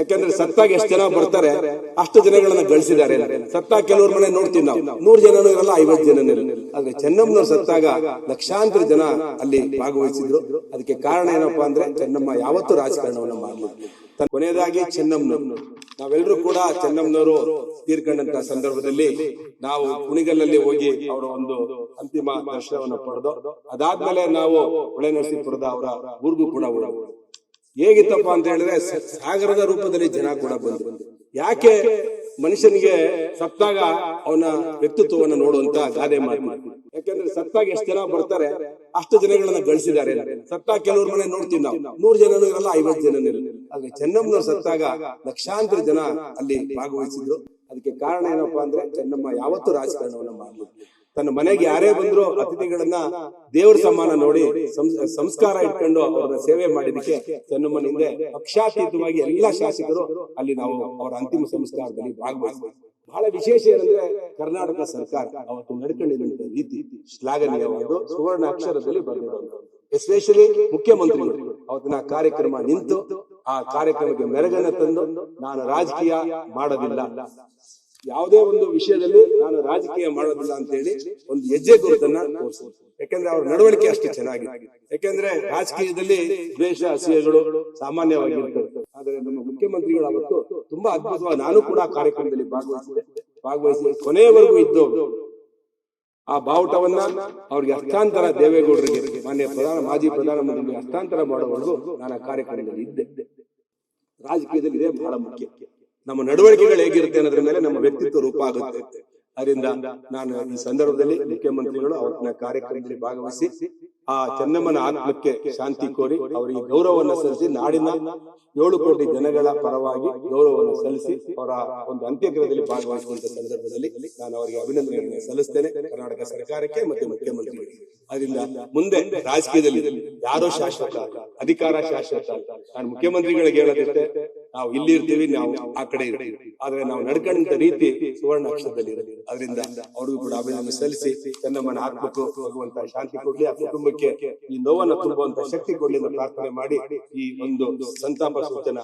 ಯಾಕಂದ್ರೆ ಸತ್ತಾಗ ಎಷ್ಟು ಜನ ಬರ್ತಾರೆ ಅಷ್ಟು ಜನಗಳನ್ನ ಗಳಿಸಿದ್ದಾರೆ. ಸತ್ತಾಗ ಕೆಲವ್ರ ಮನೆ ನೋಡ್ತೀವಿ ನಾವು, 100 ಜನನೂ ಇರಲ್ಲ, 50 ಜನನೂ ಇರಲ್ಲ. ಆದ್ರೆ ಚೆನ್ನಮ್ಮನವ್ರು ಸತ್ತಾಗ ಲಕ್ಷಾಂತರ ಜನ ಅಲ್ಲಿ ಭಾಗವಹಿಸಿದ್ರು. ಅದಕ್ಕೆ ಕಾರಣ ಏನಪ್ಪಾ ಅಂದ್ರೆ ಚೆನ್ನಮ್ಮ ಯಾವತ್ತೂ ರಾಜಕಾರಣವನ್ನ ಮಾಡಲಿಲ್ಲ. ಕೊನೆಯದಾಗಿ ಚೆನ್ನಮ್ಮನವರು, ನಾವೆಲ್ಲರೂ ಕೂಡ ಚೆನ್ನಮ್ಮನವರು ತೀರ್ಕೊಂಡಂತ ಸಂದರ್ಭದಲ್ಲಿ ನಾವು ಕುಣಿಗಲ್ಲಲ್ಲಿ ಹೋಗಿ ಅವರ ಒಂದು ಅಂತಿಮ ದರ್ಶನವನ್ನು ಪಡೆದು ಅದಾದ್ಮೇಲೆ ನಾವು ಹೊಳೆನರಸೀಪುರದ ಅವರ ಊರಿಗೂ ಕೂಡ ಹೋಗ್ಬೋದು. ಹೇಗಿತ್ತಪ್ಪ ಅಂತ ಹೇಳಿದ್ರೆ ಸಾಗರದ ರೂಪದಲ್ಲಿ ಜನ ಕೂಡ ಬಂದ್ರು. ಯಾಕೆ ಮನುಷ್ಯನಿಗೆ ಸತ್ತಾಗ ಅವನ ವ್ಯಕ್ತಿತ್ವವನ್ನು ನೋಡುವಂತ ಗಾದೆ ಮಾತು. ಯಾಕಂದ್ರೆ ಸತ್ತಾಗ ಎಷ್ಟು ಜನ ಬರ್ತಾರೆ ಅಷ್ಟು ಜನಗಳನ್ನ ಗಳಿಸಿದ್ದಾರೆ. ಸತ್ತಾಗ ಕೆಲವ್ರ ಮನೆ ನೋಡ್ತೀವಿ ನಾವು, 100 ಜನನೂ ಇರಲ್ಲ, 50 ಜನನೂ ಇರಲ್ಲ. ಆದ್ರೆ ಚೆನ್ನಮ್ಮನವ್ರು ಸತ್ತಾಗ ಲಕ್ಷಾಂತರ ಜನ ಅಲ್ಲಿ ಭಾಗವಹಿಸಿದ್ರು. ಅದಕ್ಕೆ ಕಾರಣ ಏನಪ್ಪಾ ಅಂದ್ರೆ ಚೆನ್ನಮ್ಮ ಯಾವತ್ತೂ ರಾಜಕಾರಣವನ್ನ ಮಾಡಲಿಲ್ಲ. ತನ್ನ ಮನೆಗೆ ಯಾರೇ ಬಂದ್ರು ಅತಿಥಿಗಳನ್ನ ದೇವರ ಸಮಾನ ನೋಡಿ ಸಂಸ್ಕಾರ ಇಟ್ಕೊಂಡು ಅವರ ಸೇವೆ ಮಾಡಿದಕ್ಕೆ ಚೆನ್ನಮ್ಮನ ಹಿಂದೆ ಪಕ್ಷಾತೀತವಾಗಿ ಎಲ್ಲಾ ಶಾಸಕರು ಅಲ್ಲಿ ನಾವು ಅವರ ಅಂತಿಮ ಸಂಸ್ಕಾರದಲ್ಲಿ ಭಾಗವಹಿಸಿದ್ವಿ. ಬಹಳ ವಿಶೇಷ ಏನಂದ್ರೆ ಕರ್ನಾಟಕ ಸರ್ಕಾರ ಅವತ್ತು ನಡ್ಕೊಂಡಿರುವಂತಹ ರೀತಿ ಶ್ಲಾಘನೀಯವಾದ ಸುವರ್ಣ ಅಕ್ಷರದಲ್ಲಿ ಬರೆದಿರುವಂತ, ಎಸ್ಪೆಷಲಿ ಮುಖ್ಯಮಂತ್ರಿಗಳು ಅವತ್ತಿನ ಕಾರ್ಯಕ್ರಮ ನಿಂತು ಆ ಕಾರ್ಯಕ್ರಮಕ್ಕೆ ಮೆರಗನ್ನ ತಂದು ನಾನು ರಾಜಕೀಯ ಮಾಡೋದಿಲ್ಲ, ಯಾವುದೇ ಒಂದು ವಿಷಯದಲ್ಲಿ ನಾನು ರಾಜಕೀಯ ಮಾಡೋದಿಲ್ಲ ಅಂತ ಹೇಳಿ ಒಂದು ಹೆಜ್ಜೆ ಗುರುತನ್ನ ತೋರಿಸಿದ್ರು. ಯಾಕಂದ್ರೆ ಅವ್ರ ನಡವಳಿಕೆ ಅಷ್ಟು ಚೆನ್ನಾಗಿದೆ. ಯಾಕಂದ್ರೆ ರಾಜಕೀಯದಲ್ಲಿ ದ್ವೇಷ ಅಸೂಯೆಗಳು ಸಾಮಾನ್ಯವಾಗಿರ್ತವೆ. ಆದ್ರೆ ನಮ್ಮ ಮುಖ್ಯಮಂತ್ರಿಗಳು ಅವತ್ತು ತುಂಬಾ ಅದ್ಭುತವಾಗಿ, ನಾನು ಕೂಡ ಕಾರ್ಯಕ್ರಮದಲ್ಲಿ ಭಾಗವಹಿಸಿ ಕೊನೆಯವರೆಗೂ ಇದ್ದವರು ಆ ಬಾವುಟವನ್ನ ಅವ್ರಿಗೆ ಹಸ್ತಾಂತರ, ದೇವೇಗೌಡರಿಗೆ ಮಾಜಿ ಪ್ರಧಾನಮಂತ್ರಿಗೆ ಹಸ್ತಾಂತರ ಮಾಡುವವರೆಗೂ ನಾನು ಆ ಕಾರ್ಯಕ್ರಮದಲ್ಲಿ ಇದ್ದೆ. ರಾಜಕೀಯದಲ್ಲಿ ಇದೇ ಬಹಳ ಮುಖ್ಯ. ನಮ್ಮ ನಡವಳಿಕೆಗಳು ಹೇಗಿರುತ್ತೆ ಅನ್ನೋದ್ರ ಮೇಲೆ ನಮ್ಮ ವ್ಯಕ್ತಿತ್ವ ರೂಪ ಆಗುತ್ತೆ. ಅದರಿಂದ ನಾನು ಈ ಸಂದರ್ಭದಲ್ಲಿ ಮುಖ್ಯಮಂತ್ರಿಗಳು ಅವತ್ತಿನ ಕಾರ್ಯಕ್ರಮದಲ್ಲಿ ಭಾಗವಹಿಸಿ ಆ ಚೆನ್ನಮ್ಮನ ಆತ್ಮಕ್ಕೆ ಶಾಂತಿ ಕೋರಿ ಅವರಿಗೆ ಗೌರವವನ್ನು ಸಲ್ಲಿಸಿ ನಾಡಿನ 7 ಕೋಟಿ ಜನಗಳ ಪರವಾಗಿ ಗೌರವವನ್ನು ಸಲ್ಲಿಸಿ ಅವರ ಒಂದು ಅಂತ್ಯಕ್ರಿಯೆಯಲ್ಲಿ ಭಾಗವಹಿಸುವಂತ ಸಂದರ್ಭದಲ್ಲಿ ನಾನು ಅವರಿಗೆ ಅಭಿನಂದನೆಗಳನ್ನು ಸಲ್ಲಿಸ್ತೇನೆ, ಕರ್ನಾಟಕ ಸರ್ಕಾರಕ್ಕೆ ಮತ್ತೆ ಮುಖ್ಯಮಂತ್ರಿಗಳಿಗೆ. ಅದರಿಂದ ಮುಂದೆ ರಾಜಕೀಯದಲ್ಲಿ ಯಾರೋ ಶಾಶ್ವತ, ಅಧಿಕಾರ ಶಾಶ್ವತ. ನಾನು ಮುಖ್ಯಮಂತ್ರಿಗಳಿಗೆ ಹೇಳೋದಿಷ್ಟೇ, ನಾವು ಇಲ್ಲಿ ಇರ್ತೀವಿ, ನಾವು ಆ ಕಡೆ ಇರ್ತೀವಿ, ಆದ್ರೆ ನಾವು ನಡ್ಕೊಂಡಂತ ರೀತಿ ಸುವರ್ಣ ಅಕ್ಷರದಲ್ಲಿ ಇರುತ್ತೆ. ಅದರಿಂದ ಅವ್ರಿಗೂ ಕೂಡ ಅಭಿನಂದನೆ ಸಲ್ಲಿಸಿ ಚೆನ್ನಮ್ಮನ ಆತ್ಮಕ್ಕೂ ಭಗವಂತ ಶಾಂತಿ ಕೊಡ್ಲಿ, ಆ ಕುಟುಂಬಕ್ಕೆ ಈ ನೋವನ್ನು ತುಂಬುವಂತ ಶಕ್ತಿ ಕೊಡ್ಲಿ ಅಂತ ಪ್ರಾರ್ಥನೆ ಮಾಡಿ ಈ ಒಂದು ಸಂತಾಪ ಸೂಚನಾ